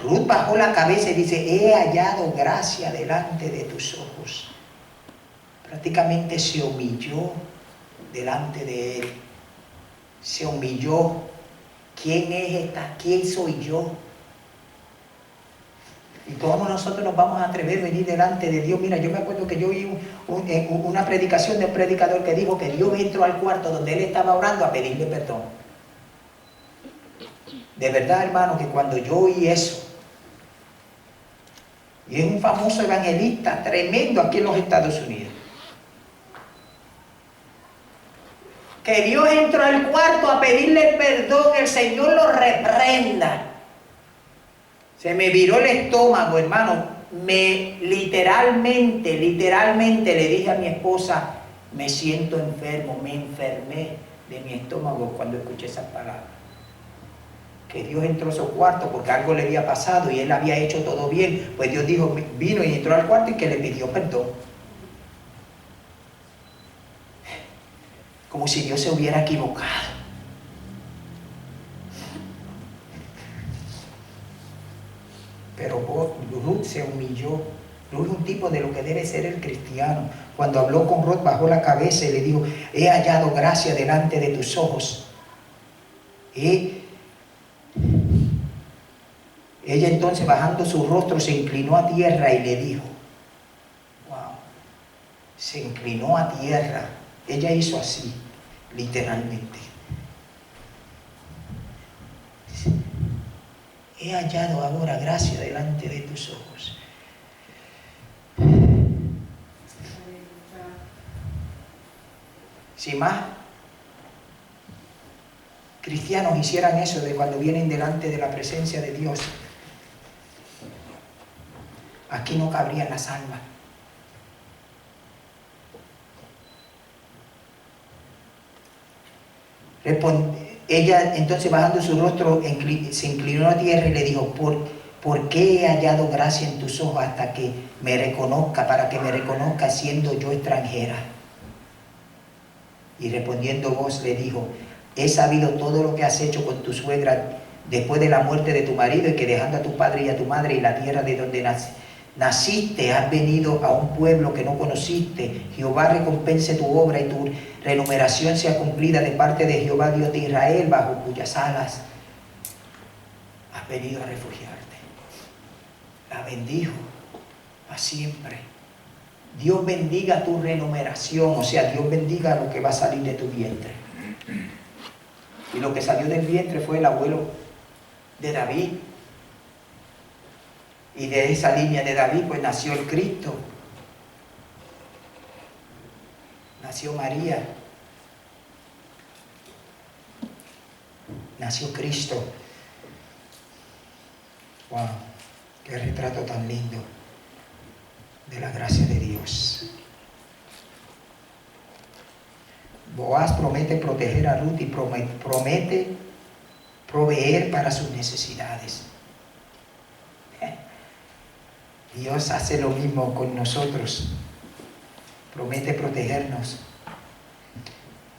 Ruth bajó la cabeza y dice, he hallado gracia delante de tus ojos. Prácticamente se humilló delante de él. Se humilló. ¿Quién es esta? ¿Quién soy yo? ¿Y cómo nosotros nos vamos a atrever a venir delante de Dios? Mira, yo me acuerdo que yo oí una predicación de un predicador que dijo que Dios entró al cuarto donde él estaba orando a pedirle perdón. De verdad, hermano, que cuando yo oí eso, y es un famoso evangelista tremendo aquí en los Estados Unidos, que Dios entró al cuarto a pedirle perdón, el Señor lo reprenda. Se me viró el estómago, hermano. Literalmente le dije a mi esposa, me siento enfermo, me enfermé de mi estómago cuando escuché esas palabras. Que Dios entró a su cuarto porque algo le había pasado y él había hecho todo bien. Pues Dios dijo, vino y entró al cuarto y que le pidió perdón. Como si Dios se hubiera equivocado. Pero Ruth se humilló. Ruth es un tipo de lo que debe ser el cristiano. Cuando habló con Ruth, bajó la cabeza y le dijo, he hallado gracia delante de tus ojos. Ella entonces, bajando su rostro, se inclinó a tierra y le dijo, wow, se inclinó a tierra. Ella hizo así, literalmente. He hallado ahora gracia delante de tus ojos. Si más cristianos hicieran eso de cuando vienen delante de la presencia de Dios, aquí no cabrían las almas. Ella entonces, bajando su rostro, se inclinó a tierra y le dijo: ¿Por qué he hallado gracia en tus ojos hasta que me reconozca, para que me reconozca siendo yo extranjera? Y respondiendo vos le dijo: he sabido todo lo que has hecho con tu suegra después de la muerte de tu marido, y que dejando a tu padre y a tu madre y la tierra de donde naciste, has venido a un pueblo que no conociste. Jehová recompense tu obra y tu remuneración sea cumplida de parte de Jehová Dios de Israel, bajo cuyas alas has venido a refugiarte. La bendijo para siempre. Dios bendiga tu remuneración, o sea, Dios bendiga lo que va a salir de tu vientre. Y lo que salió del vientre fue el abuelo de David. Y de esa línea de David pues nació el Cristo. Nació María. Nació Cristo. Wow, qué retrato tan lindo de la gracia de Dios. Boaz promete proteger a Ruth y promete proveer para sus necesidades. Dios hace lo mismo con nosotros. Promete protegernos.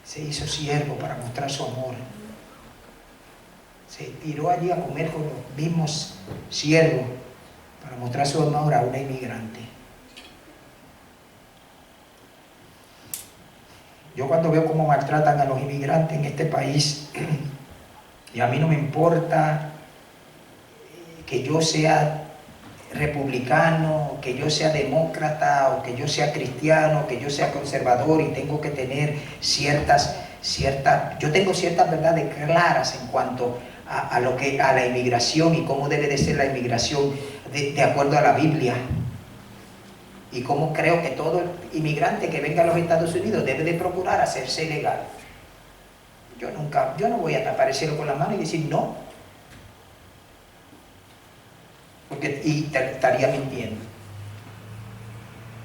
Se hizo siervo para mostrar su amor. Se tiró allí a comer con los mismos siervos para mostrar su amor a una inmigrante. Yo cuando veo cómo maltratan a los inmigrantes en este país, y a mí no me importa que yo sea republicano, que yo sea demócrata, o que yo sea cristiano, que yo sea conservador, y tengo que tener yo tengo ciertas verdades claras en cuanto a la inmigración y cómo debe de ser la inmigración de acuerdo a la Biblia. Y cómo creo que todo inmigrante que venga a los Estados Unidos debe de procurar hacerse legal. Yo no voy a tapar el cielo con la mano y decir no. Y estaría mintiendo.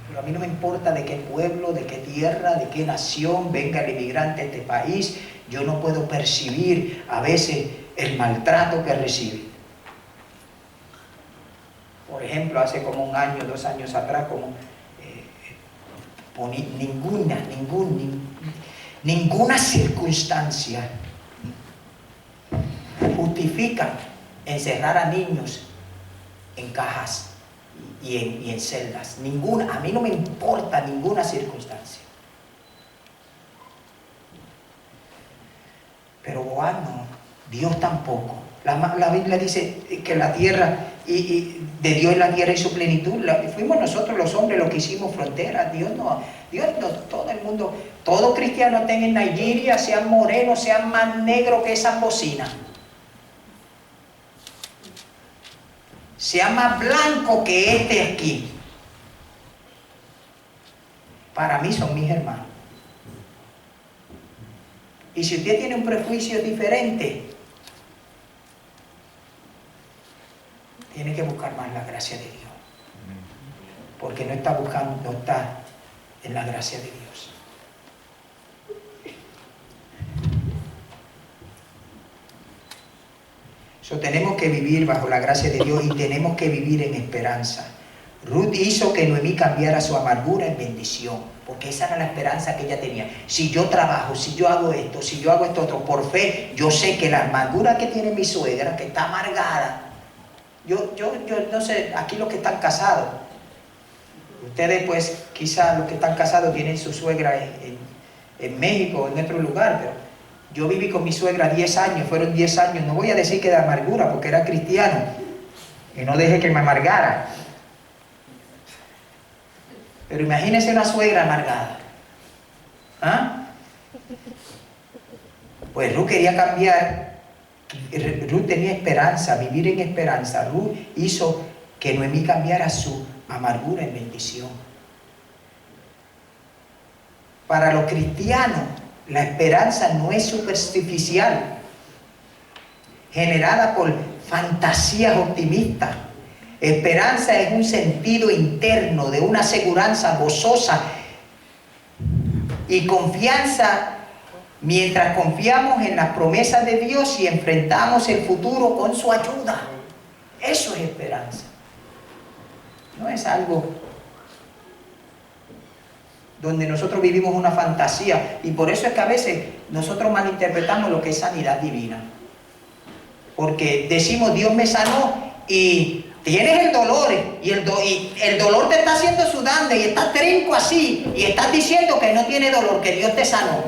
Pero a mí no me importa de qué pueblo, de qué tierra, de qué nación venga el inmigrante a este país. Yo no puedo percibir a veces el maltrato que recibe. Por ejemplo, hace como un año, 2 años atrás, ninguna circunstancia justifica encerrar a niños en cajas y en celdas. Ninguna. A mí no me importa ninguna circunstancia. Pero Boaz no, Dios tampoco. La Biblia dice que la tierra, y de Dios es la tierra y su plenitud. Fuimos nosotros los hombres los que hicimos fronteras. Dios no, todo el mundo, todo cristiano estén en Nigeria, sean morenos, sean más negros que esa bocina, sea más blanco que este aquí. Para mí son mis hermanos. Y si usted tiene un prejuicio diferente, tiene que buscar más la gracia de Dios. Porque no está en la gracia de Dios. Tenemos que vivir bajo la gracia de Dios y tenemos que vivir en esperanza. Ruth hizo que Noemí cambiara su amargura en bendición, porque esa era la esperanza que ella tenía. Si yo trabajo, si yo hago esto, si yo hago esto otro, por fe, yo sé que la amargura que tiene mi suegra, que está amargada, yo no sé, aquí los que están casados, ustedes pues quizás los que están casados tienen su suegra en México o en otro lugar, pero yo viví con mi suegra 10 años, fueron 10 años, no voy a decir que de amargura porque era cristiano y no dejé que me amargara. Pero imagínese una suegra amargada. ¿Ah? Pues Ruth quería cambiar. Ruth tenía esperanza, vivir en esperanza. Ruth hizo que Noemí cambiara su amargura en bendición. Para los cristianos, la esperanza no es superficial, generada por fantasías optimistas. Esperanza es un sentido interno de una aseguranza gozosa y confianza mientras confiamos en las promesas de Dios y enfrentamos el futuro con su ayuda. Eso es esperanza. No es algo donde nosotros vivimos una fantasía, y por eso es que a veces nosotros malinterpretamos lo que es sanidad divina. Porque decimos, Dios me sanó, y tienes el dolor, y el dolor te está haciendo sudando, y estás trinco así, y estás diciendo que no tiene dolor, que Dios te sanó.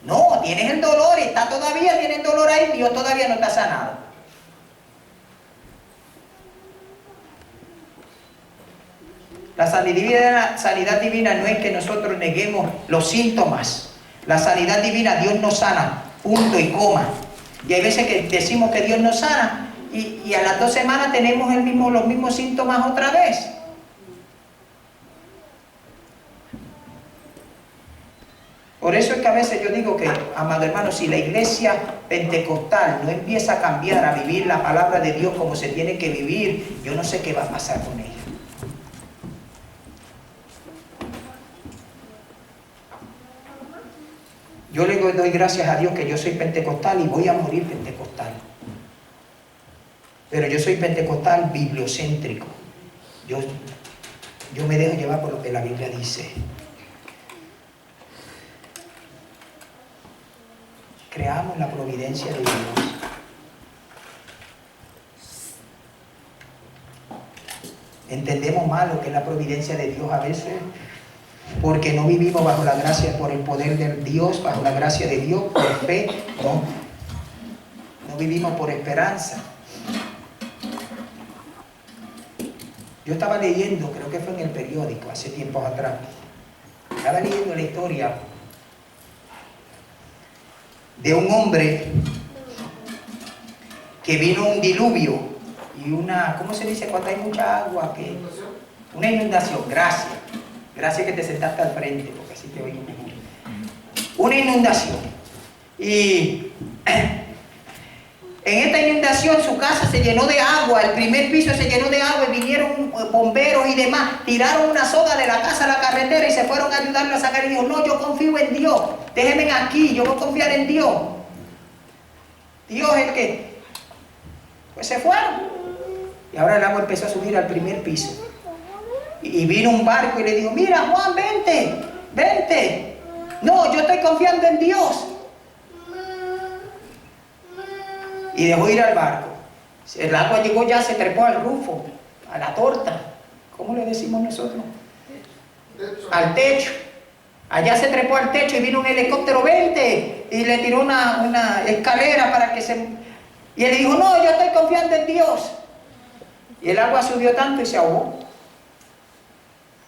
No, tienes el dolor, y tienes el dolor ahí, Dios todavía no te ha sanado. La sanidad divina no es que nosotros neguemos los síntomas. La sanidad divina, Dios nos sana, punto y coma. Y hay veces que decimos que Dios nos sana y a las 2 semanas tenemos los mismos síntomas otra vez. Por eso es que a veces yo digo que, amado hermano, si la iglesia pentecostal no empieza a cambiar, a vivir la palabra de Dios como se tiene que vivir, yo no sé qué va a pasar con ella. Yo le doy gracias a Dios que yo soy pentecostal y voy a morir pentecostal. Pero yo soy pentecostal bibliocéntrico. Yo me dejo llevar por lo que la Biblia dice. Creamos la providencia de Dios. Entendemos mal lo que es la providencia de Dios a veces, porque no vivimos bajo la gracia, por el poder de Dios, bajo la gracia de Dios, por fe, no vivimos por esperanza. Yo estaba leyendo, creo que fue en el periódico, hace tiempos atrás, estaba leyendo la historia de un hombre que vino un diluvio y ¿cómo se dice cuando hay mucha agua? Una inundación, gracias que te sentaste al frente, porque así te oí mejor. Una inundación. Y en esta inundación su casa se llenó de agua, el primer piso se llenó de agua y vinieron bomberos y demás, tiraron una soga de la casa a la carretera y se fueron a ayudarlo a sacar y dijo, no, yo confío en Dios, déjenme aquí, yo voy a confiar en Dios. Dios es el que... Pues se fueron. Y ahora el agua empezó a subir al primer piso. Y vino un barco y le dijo, mira Juan, vente. No, yo estoy confiando en Dios. Y dejó ir al barco. El agua llegó ya, se trepó al rufo, a la torta. ¿Cómo le decimos nosotros? Al techo. Allá se trepó al techo y vino un helicóptero, vente. Y le tiró una escalera para que se... Y él le dijo, no, yo estoy confiando en Dios. Y el agua subió tanto y se ahogó.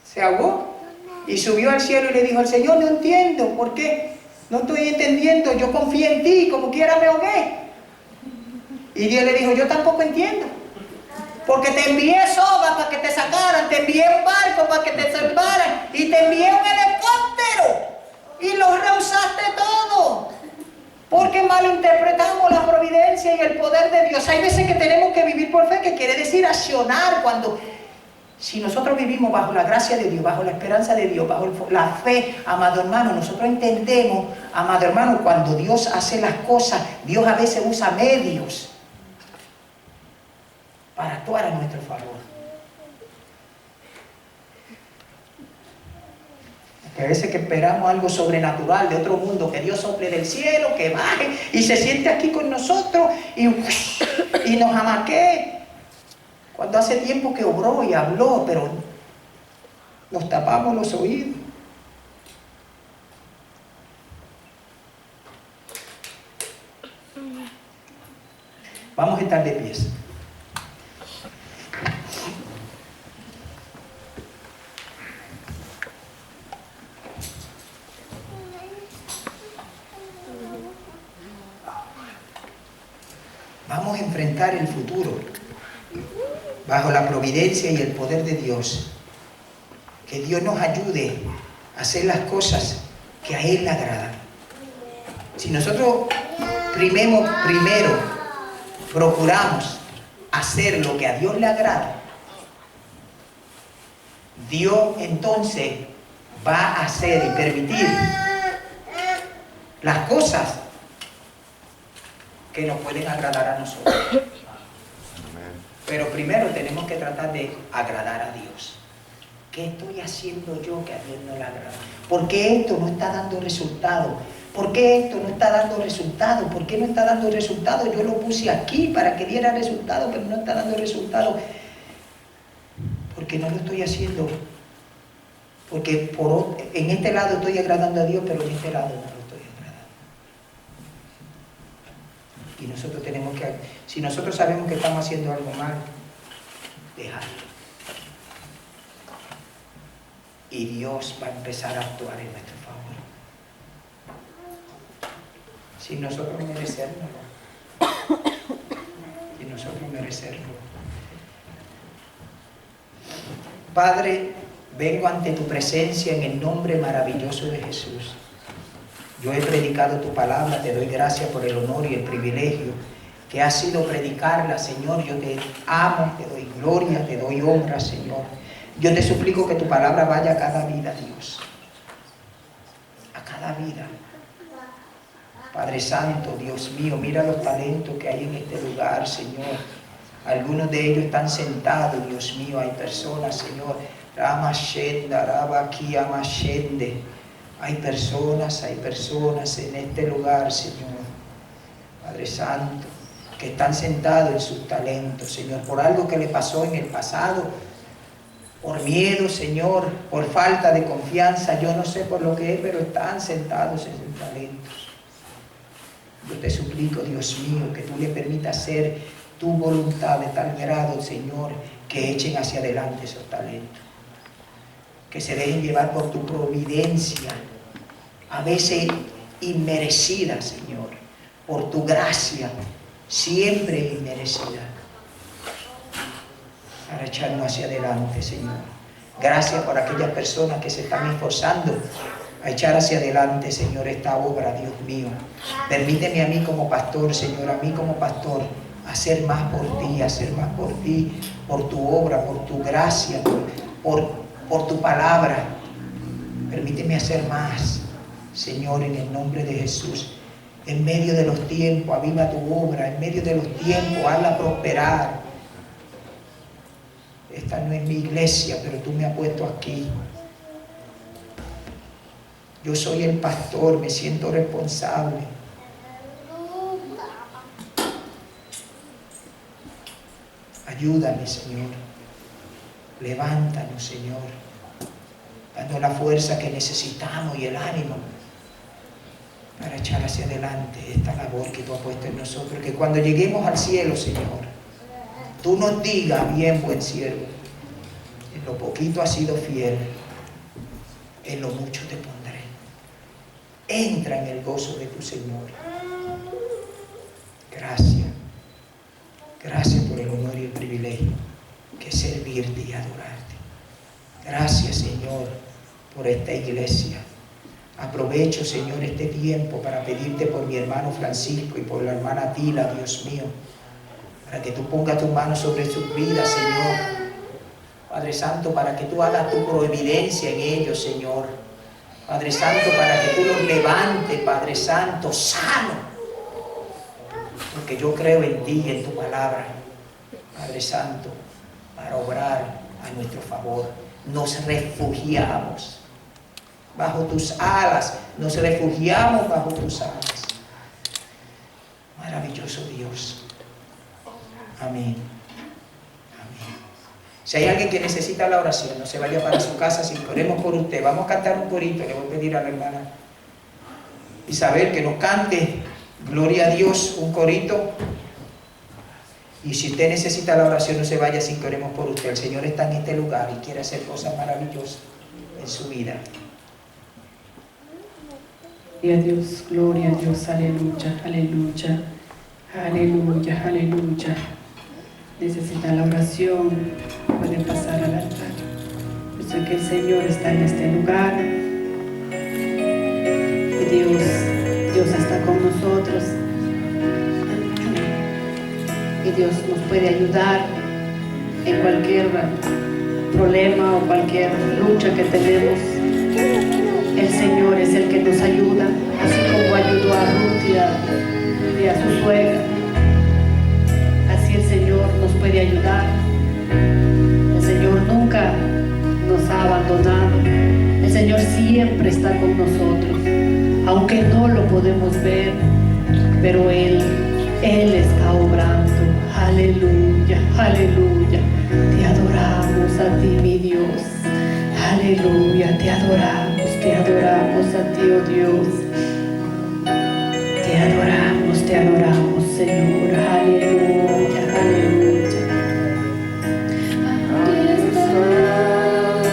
Se ahogó. Y subió al cielo y le dijo al Señor, no entiendo, ¿por qué? No estoy entendiendo, yo confío en ti, como quiera me ahogué. Y Dios le dijo, yo tampoco entiendo. Porque te envié soga para que te sacaran, te envié un barco para que te salvaran, y te envié un helicóptero, y lo rehusaste todo. Porque malinterpretamos la providencia y el poder de Dios. Hay veces que tenemos que vivir por fe, que quiere decir accionar cuando... Si nosotros vivimos bajo la gracia de Dios, bajo la esperanza de Dios, bajo la fe, amado hermano, nosotros entendemos, amado hermano, cuando Dios hace las cosas, Dios a veces usa medios para actuar a nuestro favor. A veces que esperamos algo sobrenatural de otro mundo, que Dios sople del cielo, que baje y se siente aquí con nosotros y nos amaquee. Cuando hace tiempo que obró y habló, pero nos tapamos los oídos. Vamos a estar de pies. vamos a enfrentar el futuro bajo la providencia y el poder de Dios. Que Dios nos ayude a hacer las cosas que a Él le agradan. Si nosotros primero procuramos hacer lo que a Dios le agrada, Dios entonces va a hacer y permitir las cosas que nos pueden agradar a nosotros. Pero primero tenemos que tratar de agradar a Dios. ¿Qué estoy haciendo yo que a Dios no le agrada? ¿Por qué esto no está dando resultado? ¿Por qué esto no está dando resultado? ¿Por qué no está dando resultado? Yo lo puse aquí para que diera resultado, pero no está dando resultado. Porque no lo estoy haciendo. Porque en este lado estoy agradando a Dios, pero en este lado no lo estoy agradando. Y nosotros tenemos que, si nosotros sabemos que estamos haciendo algo mal, dejarlo. Y Dios va a empezar a actuar en nuestro favor. Sin nosotros merecerlo. Sin nosotros merecerlo. Padre, vengo ante tu presencia en el nombre maravilloso de Jesús. Yo he predicado tu palabra, te doy gracias por el honor y el privilegio que ha sido predicarla, Señor. Yo te amo, te doy gloria, te doy honra, Señor. Yo te suplico que tu palabra vaya a cada vida, Dios. A cada vida. Padre Santo, Dios mío, mira los talentos que hay en este lugar, Señor. Algunos de ellos están sentados, Dios mío. Hay personas, Señor. Hay personas en este lugar, Señor. Padre Santo, que están sentados en sus talentos, Señor, por algo que le pasó en el pasado. Por miedo, Señor, por falta de confianza, yo no sé por lo que es, pero están sentados en sus talentos. Yo te suplico, Dios mío, que tú le permitas hacer tu voluntad de tal grado, Señor, que echen hacia adelante esos talentos. Que se dejen llevar por tu providencia, a veces inmerecida, Señor, por tu gracia, siempre inmerecida, para echarnos hacia adelante, Señor. Gracias por aquellas personas que se están esforzando a echar hacia adelante, Señor, esta obra, Dios mío. Permíteme a mí como pastor, Señor, a mí como pastor, hacer más por ti, por tu obra, por tu gracia, por tu palabra. Permíteme hacer más, Señor, en el nombre de Jesús. En medio de los tiempos, aviva tu obra. En medio de los tiempos, hazla prosperar. Esta no es mi iglesia, pero tú me has puesto aquí. Yo soy el pastor, me siento responsable. Ayúdame, Señor. Levántanos, Señor, dando la fuerza que necesitamos y el ánimo para echar hacia adelante esta labor que tú has puesto en nosotros. Que cuando lleguemos al cielo, Señor, tú nos digas: bien, buen siervo, en lo poquito has sido fiel, en lo mucho te pondré. Entra en el gozo de tu Señor. Gracias. Gracias por el honor y el privilegio que es servirte y adorarte. Gracias, Señor, por esta iglesia. Aprovecho, Señor, este tiempo para pedirte por mi hermano Francisco y por la hermana Tila, Dios mío, para que tú pongas tu mano sobre sus vidas, Señor. Padre Santo, para que tú hagas tu providencia en ellos, Señor. Padre Santo, para que tú los levantes, Padre Santo, sano. Porque yo creo en ti y en tu palabra, Padre Santo, para obrar a nuestro favor. Nos refugiamos bajo tus alas, nos refugiamos bajo tus alas. Maravilloso Dios. Amén. Amén. Si hay alguien que necesita la oración, no se vaya para su casa sin que oremos por usted. Vamos a cantar un corito. Le voy a pedir a la hermana Isabel que nos cante Gloria a Dios, un corito. Y si usted necesita la oración, no se vaya sin que oremos por usted. El Señor está en este lugar y quiere hacer cosas maravillosas en su vida. Gloria a Dios, aleluya, aleluya, Aleluya, aleluya. Necesita la oración, puede pasar al altar. Yo sé que el Señor está en este lugar. Y Dios está con nosotros. Y Dios nos puede ayudar en cualquier problema o cualquier lucha que tenemos. El Señor es el que nos ayuda, así como ayudó a Ruth y a su suegra. Así el Señor nos puede ayudar. El Señor nunca nos ha abandonado. El Señor siempre está con nosotros, aunque no lo podemos ver, pero Él está obrando. Aleluya, aleluya. Te adoramos a ti, mi Dios. Aleluya, te adoramos a ti, oh Dios. Te adoramos, Señor. Aleluya, aleluya. Aquí estás,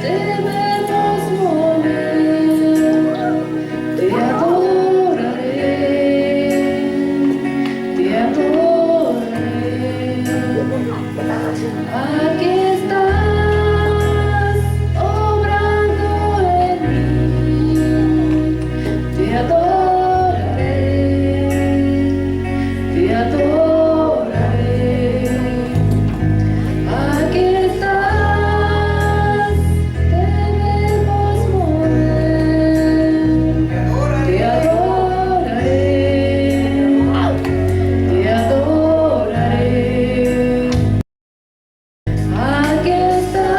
debemos mover. Te adoraré, te adoraré. Aquí estás, obrando en mí. Te adoraré, te adoraré. Aquí estás, debemos mover. Te adoraré, te adoraré. Aquí estás,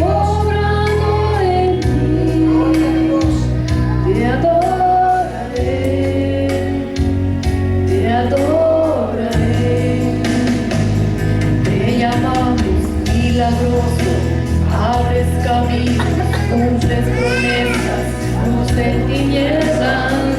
obrando en mí. Te adoraré, te adoraré. Te llamamos milagroso, abres caminos, cumples promesas, luz en tinieblas.